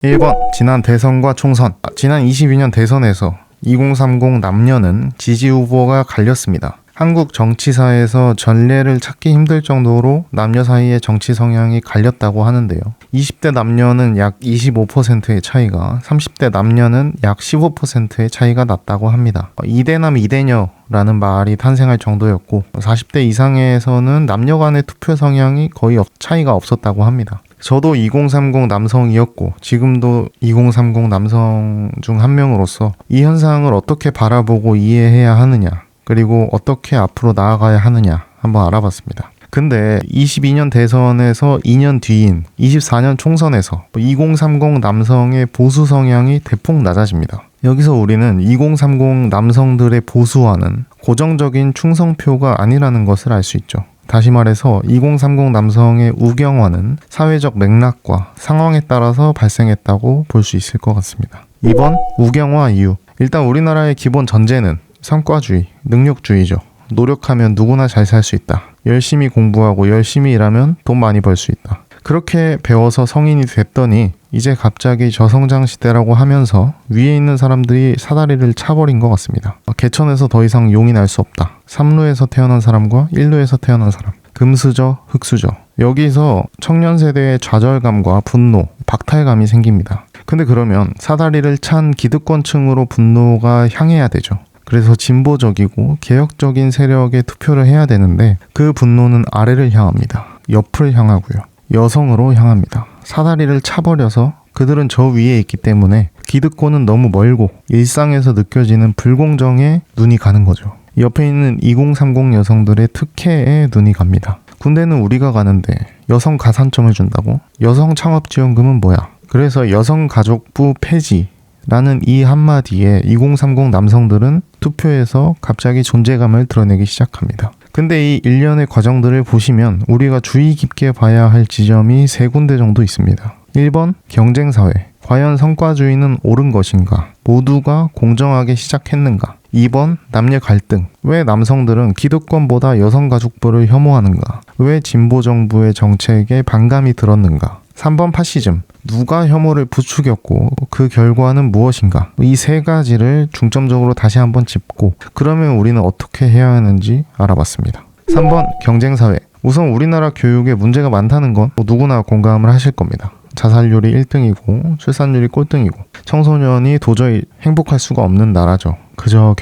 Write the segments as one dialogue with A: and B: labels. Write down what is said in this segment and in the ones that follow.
A: 1번 지난 대선과 총선. 지난 22년 대선에서 2030 남녀는 지지 후보가 갈렸습니다. 한국 정치사에서 전례를 찾기 힘들 정도로 남녀 사이의 정치 성향이 갈렸다고 하는데요. 20대 남녀는 약 25%의 차이가, 30대 남녀는 약 15%의 차이가 났다고 합니다. 2대남 2대녀라는 말이 탄생할 정도였고, 40대 이상에서는 남녀 간의 투표 성향이 거의 차이가 없었다고 합니다. 저도 2030 남성이었고 지금도 2030 남성 중 한 명으로서 이 현상을 어떻게 바라보고 이해해야 하느냐, 그리고 어떻게 앞으로 나아가야 하느냐 한번 알아봤습니다. 근데 22년 대선에서 2년 뒤인 24년 총선에서 2030 남성의 보수 성향이 대폭 낮아집니다. 여기서 우리는 2030 남성들의 보수화는 고정적인 충성표가 아니라는 것을 알 수 있죠. 다시 말해서 2030 남성의 우경화는 사회적 맥락과 상황에 따라서 발생했다고 볼 수 있을 것 같습니다. 2번 우경화 이유. 일단 우리나라의 기본 전제는 성과주의, 능력주의죠. 노력하면 누구나 잘 살 수 있다. 열심히 공부하고 열심히 일하면 돈 많이 벌 수 있다. 그렇게 배워서 성인이 됐더니 이제 갑자기 저성장 시대라고 하면서 위에 있는 사람들이 사다리를 차버린 것 같습니다. 개천에서 더 이상 용이 날 수 없다. 3루에서 태어난 사람과 1루에서 태어난 사람. 금수저, 흙수저. 여기서 청년 세대의 좌절감과 분노, 박탈감이 생깁니다. 근데 그러면 사다리를 찬 기득권층으로 분노가 향해야 되죠. 그래서 진보적이고 개혁적인 세력에 투표를 해야 되는데 그 분노는 아래를 향합니다. 옆을 향하고요. 여성으로 향합니다. 사다리를 차버려서 그들은 저 위에 있기 때문에 기득권은 너무 멀고 일상에서 느껴지는 불공정에 눈이 가는 거죠. 옆에 있는 2030 여성들의 특혜에 눈이 갑니다. 군대는 우리가 가는데 여성 가산점을 준다고? 여성 창업지원금은 뭐야? 그래서 여성가족부 폐지라는 이 한마디에 2030 남성들은 투표에서 갑자기 존재감을 드러내기 시작합니다. 근데 이 일련의 과정들을 보시면 우리가 주의 깊게 봐야 할 지점이 세 군데 정도 있습니다. 1번 경쟁사회. 과연 성과주의는 옳은 것인가? 모두가 공정하게 시작했는가? 2번 남녀 갈등. 왜 남성들은 기득권보다 여성가족부를 혐오하는가? 왜 진보정부의 정책에 반감이 들었는가? 3번 파시즘. 누가 혐오를 부추겼고 그 결과는 무엇인가? 이 세 가지를 중점적으로 다시 한번 짚고 그러면 우리는 어떻게 해야 하는지 알아봤습니다. 3번 경쟁사회. 우선 우리나라 교육에 문제가 많다는 건 누구나 공감을 하실 겁니다. 자살률이 1등이고 출산율이 꼴등이고 청소년이 도저히 행복할 수가 없는 나라죠. 그저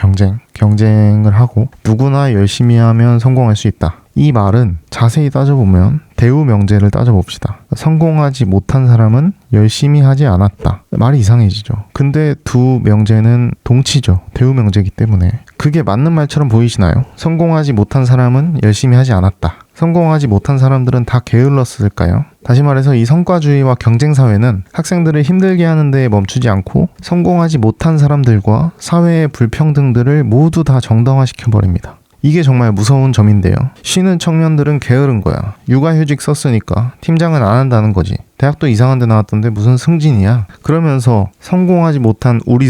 A: 경쟁을 하고 누구나 열심히 하면 성공할 수 있다. 이 말은 자세히 따져보면 대우 명제를 따져봅시다. 성공하지 못한 사람은 열심히 하지 않았다. 말이 이상해지죠. 근데 두 명제는 동치죠. 대우 명제이기 때문에. 그게 맞는 말처럼 보이시나요? 성공하지 못한 사람은 열심히 하지 않았다. 성공하지 못한 사람들은 다 게을렀을까요? 다시 말해서 이 성과주의와 경쟁사회는 학생들을 힘들게 하는 데에 멈추지 않고 성공하지 못한 사람들과 사회의 불평등들을 모두 다 정당화시켜버립니다. 이게 정말 무서운 점인데요. 쉬는 청년들은 게으른 거야. 육아휴직 썼으니까 팀장은 안 한다는 거지. 대학도 이상한 데 나왔던데 무슨 승진이야. 그러면서 성공하지 못한 우리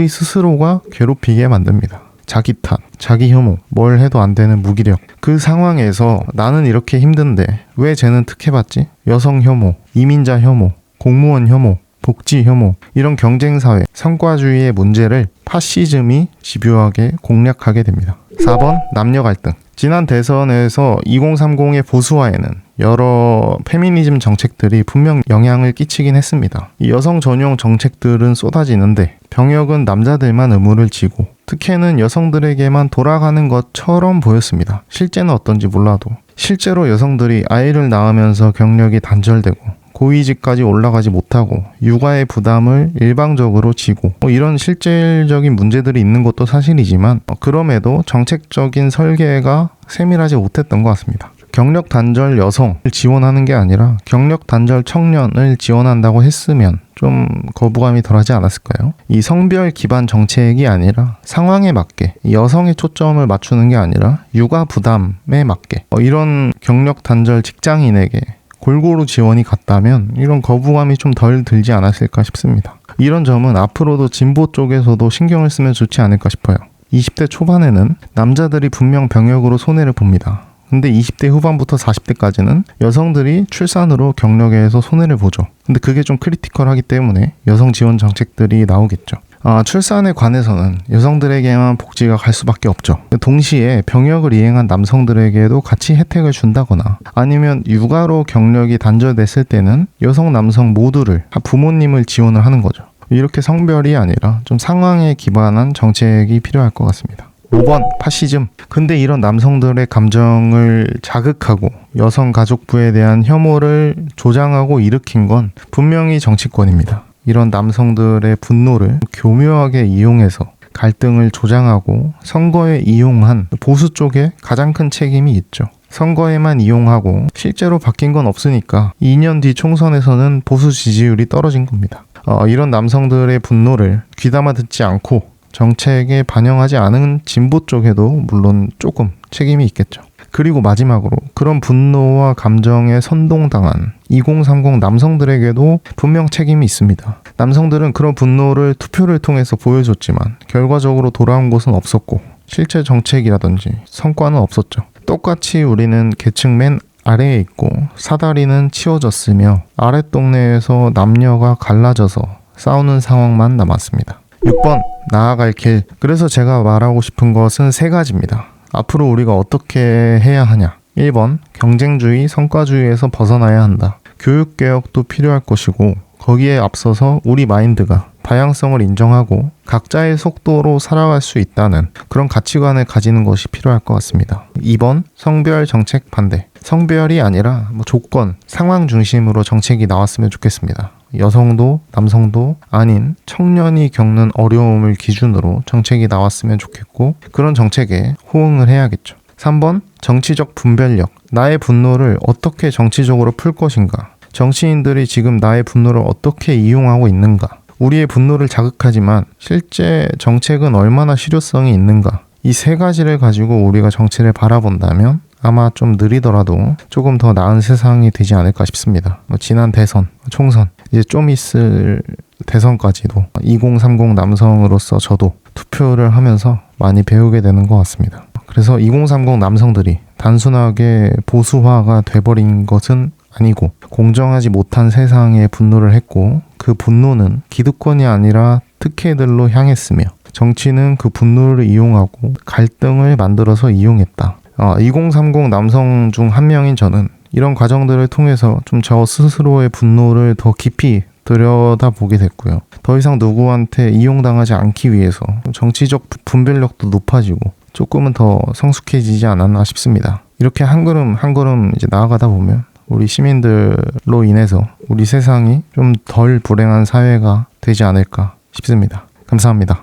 A: 스스로가 괴롭히게 만듭니다. 자기 탓, 자기 혐오, 뭘 해도 안 되는 무기력. 그 상황에서 나는 이렇게 힘든데 왜 쟤는 특혜받지? 여성 혐오, 이민자 혐오, 공무원 혐오, 복지 혐오, 이런 경쟁사회, 성과주의의 문제를 파시즘이 집요하게 공략하게 됩니다. 4번 남녀 갈등. 지난 대선에서 2030의 보수화에는 여러 페미니즘 정책들이 분명 영향을 끼치긴 했습니다. 이 여성 전용 정책들은 쏟아지는데 병역은 남자들만 의무를 지고 특혜는 여성들에게만 돌아가는 것처럼 보였습니다. 실제는 어떤지 몰라도 실제로 여성들이 아이를 낳으면서 경력이 단절되고 고위직까지 올라가지 못하고 육아의 부담을 일방적으로 지고 이런 실질적인 문제들이 있는 것도 사실이지만 그럼에도 정책적인 설계가 세밀하지 못했던 것 같습니다. 경력 단절 여성을 지원하는 게 아니라 경력 단절 청년을 지원한다고 했으면 좀 거부감이 덜하지 않았을까요? 이 성별 기반 정책이 아니라 상황에 맞게 여성의 초점을 맞추는 게 아니라 육아 부담에 맞게 이런 경력 단절 직장인에게 골고루 지원이 갔다면 이런 거부감이 좀 덜 들지 않았을까 싶습니다. 이런 점은 앞으로도 진보 쪽에서도 신경을 쓰면 좋지 않을까 싶어요. 20대 초반에는 남자들이 분명 병역으로 손해를 봅니다. 근데 20대 후반부터 40대까지는 여성들이 출산으로 경력에서 손해를 보죠. 근데 그게 좀 크리티컬하기 때문에 여성 지원 정책들이 나오겠죠. 출산에 관해서는 여성들에게만 복지가 갈 수밖에 없죠. 동시에 병역을 이행한 남성들에게도 같이 혜택을 준다거나 아니면 육아로 경력이 단절됐을 때는 여성, 남성 모두를 부모님을 지원을 하는 거죠. 이렇게 성별이 아니라 좀 상황에 기반한 정책이 필요할 것 같습니다. 5번 파시즘. 근데 이런 남성들의 감정을 자극하고 여성 가족부에 대한 혐오를 조장하고 일으킨 건 분명히 정치권입니다. 이런 남성들의 분노를 교묘하게 이용해서 갈등을 조장하고 선거에 이용한 보수 쪽에 가장 큰 책임이 있죠. 선거에만 이용하고 실제로 바뀐 건 없으니까 2년 뒤 총선에서는 보수 지지율이 떨어진 겁니다. 이런 남성들의 분노를 귀담아 듣지 않고 정책에 반영하지 않은 진보 쪽에도 물론 조금 책임이 있겠죠. 그리고 마지막으로 그런 분노와 감정에 선동당한 2030 남성들에게도 분명 책임이 있습니다. 남성들은 그런 분노를 투표를 통해서 보여줬지만 결과적으로 돌아온 것은 없었고 실제 정책이라든지 성과는 없었죠. 똑같이 우리는 계층 맨 아래에 있고 사다리는 치워졌으며 아랫동네에서 남녀가 갈라져서 싸우는 상황만 남았습니다. 6번 나아갈 길. 그래서 제가 말하고 싶은 것은 3가지입니다. 앞으로 우리가 어떻게 해야 하냐. 1번 경쟁주의, 성과주의에서 벗어나야 한다. 교육개혁도 필요할 것이고 거기에 앞서서 우리 마인드가 다양성을 인정하고 각자의 속도로 살아갈 수 있다는 그런 가치관을 가지는 것이 필요할 것 같습니다. 2번 성별 정책 반대. 성별이 아니라 조건, 상황 중심으로 정책이 나왔으면 좋겠습니다. 여성도 남성도 아닌 청년이 겪는 어려움을 기준으로 정책이 나왔으면 좋겠고 그런 정책에 호응을 해야겠죠. 3번 정치적 분별력. 나의 분노를 어떻게 정치적으로 풀 것인가. 정치인들이 지금 나의 분노를 어떻게 이용하고 있는가. 우리의 분노를 자극하지만 실제 정책은 얼마나 실효성이 있는가. 이 3가지를 가지고 우리가 정치를 바라본다면 아마 좀 느리더라도 조금 더 나은 세상이 되지 않을까 싶습니다. 지난 대선, 총선, 이제 좀 있을 대선까지도 2030 남성으로서 저도 투표를 하면서 많이 배우게 되는 것 같습니다. 그래서 2030 남성들이 단순하게 보수화가 돼버린 것은 아니고 공정하지 못한 세상에 분노를 했고 그 분노는 기득권이 아니라 특혜들로 향했으며 정치는 그 분노를 이용하고 갈등을 만들어서 이용했다. 2030 남성 중 한 명인 저는 이런 과정들을 통해서 좀 저 스스로의 분노를 더 깊이 들여다보게 됐고요. 더 이상 누구한테 이용당하지 않기 위해서 정치적 분별력도 높아지고 조금은 더 성숙해지지 않았나 싶습니다. 이렇게 한 걸음 한 걸음 이제 나아가다 보면 우리 시민들로 인해서 우리 세상이 좀 덜 불행한 사회가 되지 않을까 싶습니다. 감사합니다.